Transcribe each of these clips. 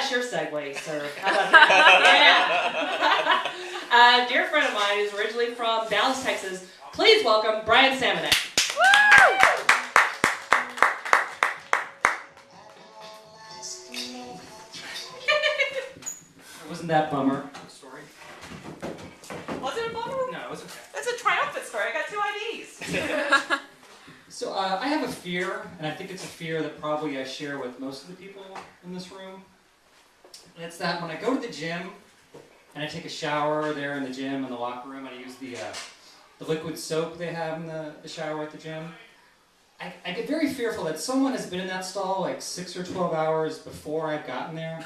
That's your segue, sir. How about that? Yeah. Dear friend of mine who's originally from Dallas, Texas. Please welcome Brian Samanek. Wasn't that bummer story? Was it a bummer? No, it was okay. That's a triumphant story. I got 2 IDs. So I have a fear, and I think it's a fear that probably I share with most of the people in this room. And it's that when I go to the gym, and I take a shower there in the gym, in the locker room, and I use the liquid soap they have in the shower at the gym, I get very fearful that someone has been in that stall like 6 or 12 hours before I've gotten there,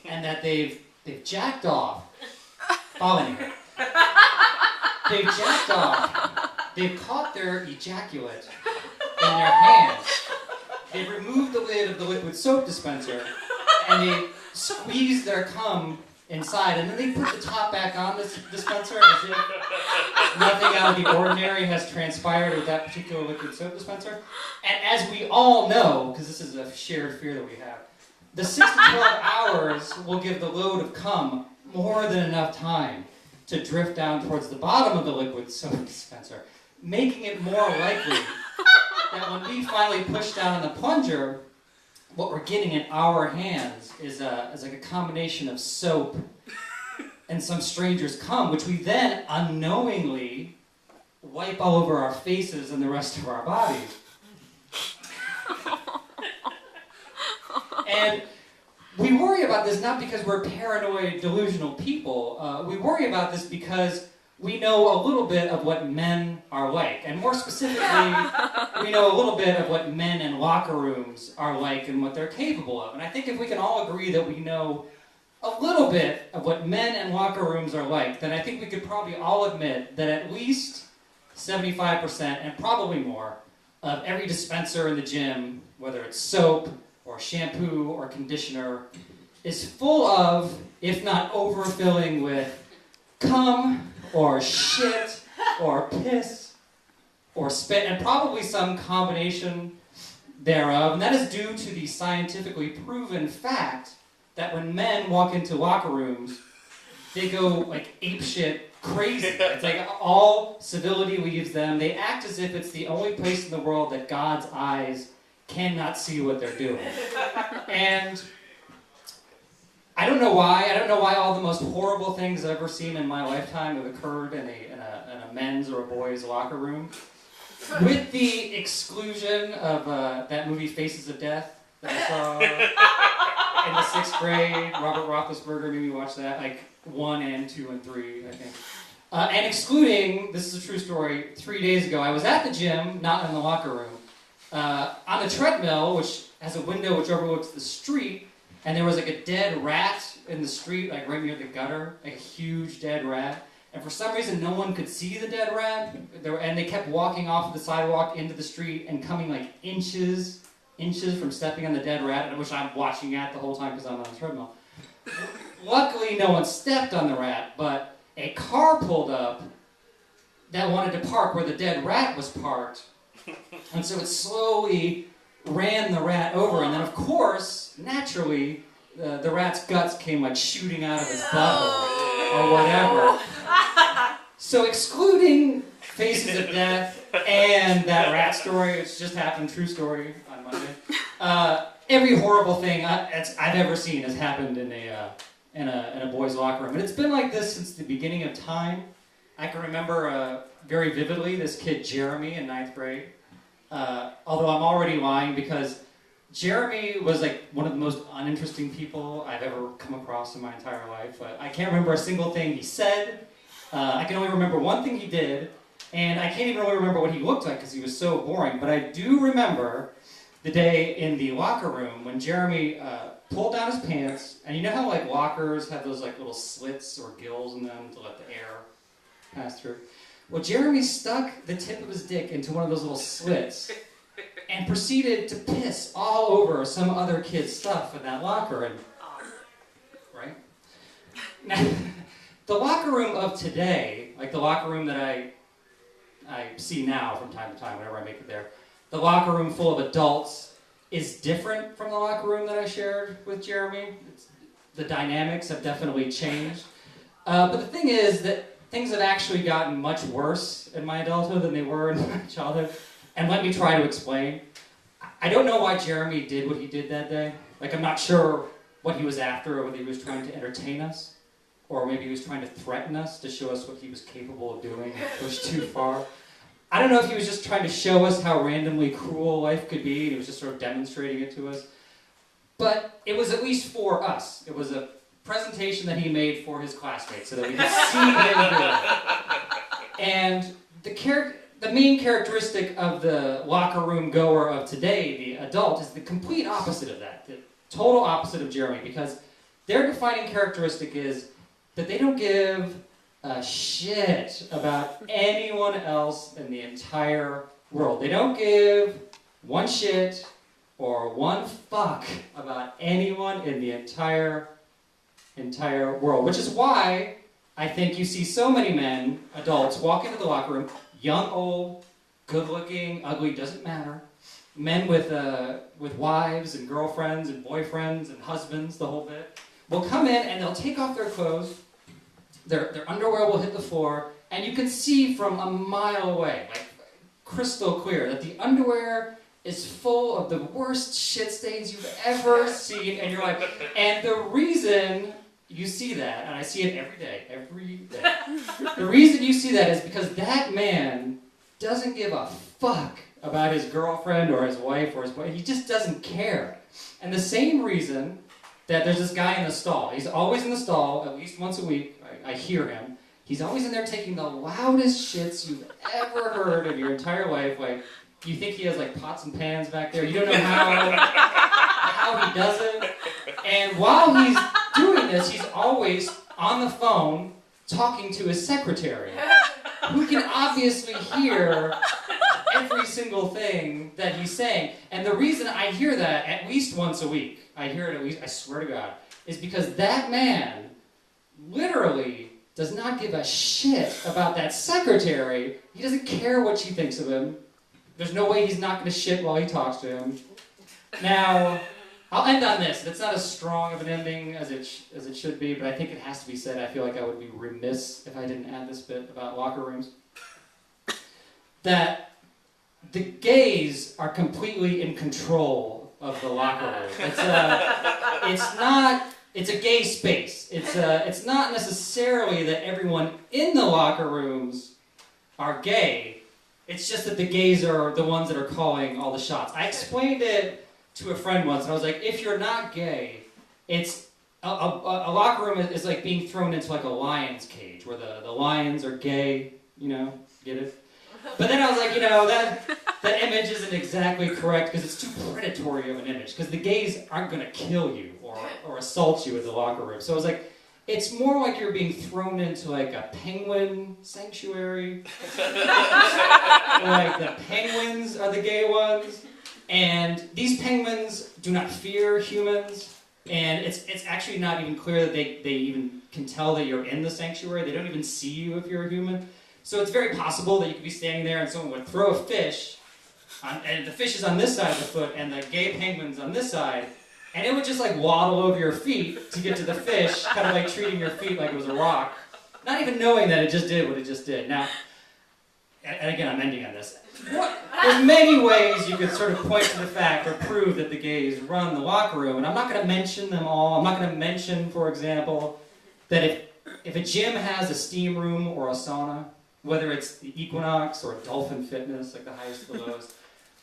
and that they've jacked off. Following me. They've jacked off. They've caught their ejaculate in their hands. They've removed the lid of the liquid soap dispenser, and they squeezed their cum inside, and then they put the top back on this dispenser as if nothing out of the ordinary has transpired with that particular liquid soap dispenser. And as we all know, because this is a shared fear that we have, the 6 to 12 hours will give the load of cum more than enough time to drift down towards the bottom of the liquid soap dispenser, making it more likely that when we finally push down on the plunger, what we're getting in our hands is like a combination of soap and some stranger's cum, which we then unknowingly wipe all over our faces and the rest of our bodies. And we worry about this not because we're paranoid, delusional people. We worry about this because we know a little bit of what men are like. And more specifically, we know a little bit of what men in locker rooms are like and what they're capable of. And I think if we can all agree that we know a little bit of what men in locker rooms are like, then I think we could probably all admit that at least 75%, and probably more, of every dispenser in the gym, whether it's soap, or shampoo, or conditioner, is full of, if not overfilling with, cum, or shit, or piss, or spit, and probably some combination thereof. And that is due to the scientifically proven fact that when men walk into locker rooms, they go like apeshit crazy. It's like all civility leaves them. They act as if it's the only place in the world that God's eyes cannot see what they're doing. And I don't know why. I don't know why all the most horrible things I've ever seen in my lifetime have occurred in a men's or a boys' locker room. With the exclusion of that movie Faces of Death that I saw in the 6th grade. Robert Roethlisberger made me watch that, like 1 and 2 and 3, I think. And excluding, this is a true story, 3 days ago, I was at the gym, not in the locker room, on the treadmill, which has a window which overlooks the street, and there was like a dead rat in the street, like right near the gutter, like a huge dead rat. And for some reason, no one could see the dead rat, and they kept walking off the sidewalk into the street and coming like inches from stepping on the dead rat, which I'm watching at the whole time because I'm on the treadmill. Luckily, no one stepped on the rat, but a car pulled up that wanted to park where the dead rat was parked, and so it slowly ran the rat over, and then of course, naturally, the rat's guts came like shooting out of his butthole or whatever. So excluding Faces of Death and that rat story, it's just happened, true story on Monday. Every horrible thing I've ever seen has happened in a boys' locker room, and it's been like this since the beginning of time. I can remember very vividly this kid Jeremy in 9th grade. Although I'm already lying because Jeremy was like one of the most uninteresting people I've ever come across in my entire life. I can't remember a single thing he said. I can only remember one thing he did, and I can't even really remember what he looked like because he was so boring. But I do remember the day in the locker room when Jeremy pulled down his pants, and you know how like lockers have those like little slits or gills in them to let the air pass through? Well, Jeremy stuck the tip of his dick into one of those little slits and proceeded to piss all over some other kid's stuff in that locker. And right? Now, the locker room of today, like the locker room that I see now from time to time whenever I make it there, the locker room full of adults is different from the locker room that I shared with Jeremy. The dynamics have definitely changed. But the thing is that things have actually gotten much worse in my adulthood than they were in my childhood. And let me try to explain. I don't know why Jeremy did what he did that day. Like, I'm not sure what he was after, or whether he was trying to entertain us, or maybe he was trying to threaten us to show us what he was capable of doing and push too far. I don't know if he was just trying to show us how randomly cruel life could be, and he was just sort of demonstrating it to us. But it was at least for us. It was a presentation that he made for his classmates so that we could see him do it. And the main characteristic of the locker room goer of today, the adult, is the complete opposite of that. The total opposite of Jeremy, because their defining characteristic is that they don't give a shit about anyone else in the entire world. They don't give one shit or one fuck about anyone in the entire world. Which is why I think you see so many men, adults, walk into the locker room, young, old, good-looking, ugly, doesn't matter. Men with wives and girlfriends and boyfriends and husbands, the whole bit, will come in and they'll take off their clothes. Their underwear will hit the floor, and you can see from a mile away, like crystal clear, that the underwear is full of the worst shit stains you've ever seen, and you're like, and the reason you see that, and I see it every day, the reason you see that is because that man doesn't give a fuck about his girlfriend or his wife or his boy. He just doesn't care. And the same reason that there's this guy in the stall. He's always in the stall, at least once a week. I hear him. He's always in there taking the loudest shits you've ever heard in your entire life. Like, you think he has like pots and pans back there. You don't know how he does it. And while he's doing this, he's always on the phone talking to his secretary, who can obviously hear every single thing that he's saying. And the reason I hear that at least once a week, I hear it at least, I swear to God, is because that man literally does not give a shit about that secretary. He doesn't care what she thinks of him. There's no way he's not going to shit while he talks to him. Now, I'll end on this. It's not as strong of an ending as it should be, but I think it has to be said. I feel like I would be remiss if I didn't add this bit about locker rooms. That the gays are completely in control of the locker room. It's a gay space. It's not necessarily that everyone in the locker rooms are gay. It's just that the gays are the ones that are calling all the shots. I explained it to a friend once, and I was like, if you're not gay, it's a locker room is like being thrown into like a lion's cage, where the lions are gay, get it? But then I was like, that image isn't exactly correct because it's too predatory of an image, because the gays aren't going to kill you or assault you in the locker room. So I was like, it's more like you're being thrown into like a penguin sanctuary. Like the penguins are the gay ones. And these penguins do not fear humans. And it's actually not even clear that they even can tell that you're in the sanctuary. They don't even see you if you're a human. So it's very possible that you could be standing there and someone would throw a fish, and the fish is on this side of the foot, and the gay penguin's on this side, and it would just like waddle over your feet to get to the fish, kind of like treating your feet like it was a rock, not even knowing that it just did what it just did. Now, and again, I'm ending on this. There's many ways you could sort of point to the fact or prove that the gays run the locker room, and I'm not going to mention them all. I'm not going to mention, for example, that if a gym has a steam room or a sauna, whether it's the Equinox or Dolphin Fitness, like the highest of the lowest,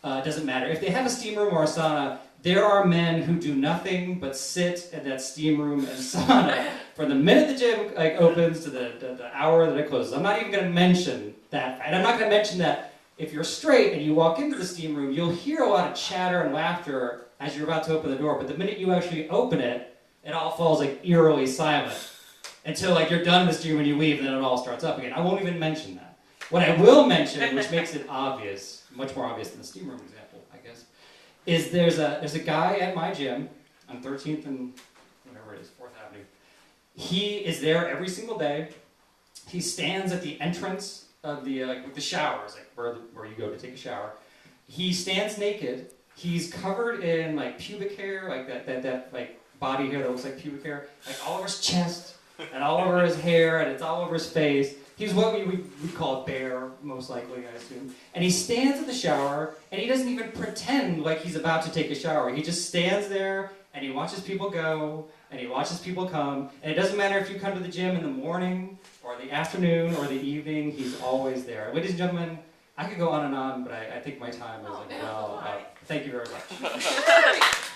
it doesn't matter. If they have a steam room or a sauna, there are men who do nothing but sit in that steam room and sauna from the minute the gym opens to the hour that it closes. I'm not even going to mention that. And I'm not going to mention that if you're straight and you walk into the steam room, you'll hear a lot of chatter and laughter as you're about to open the door. But the minute you actually open it, it all falls like eerily silent. Until you're done with the steam when you leave, and then it all starts up again. I won't even mention that. What I will mention, which makes it obvious, much more obvious than the steam room example, I guess, is there's a guy at my gym on 13th and whatever it is, 4th Avenue. He is there every single day. He stands at the entrance of the showers, where you go to take a shower. He stands naked He's covered in like pubic hair, like that like body hair that looks like pubic hair, like all over his chest and all over his hair, and it's all over his face. He's what we would call a bear, most likely, I assume. And he stands in the shower, and he doesn't even pretend like he's about to take a shower. He just stands there, and he watches people go, and he watches people come. And it doesn't matter if you come to the gym in the morning, or the afternoon, or the evening, he's always there. Ladies and gentlemen, I could go on and on, but I think my time is well up. Thank you very much.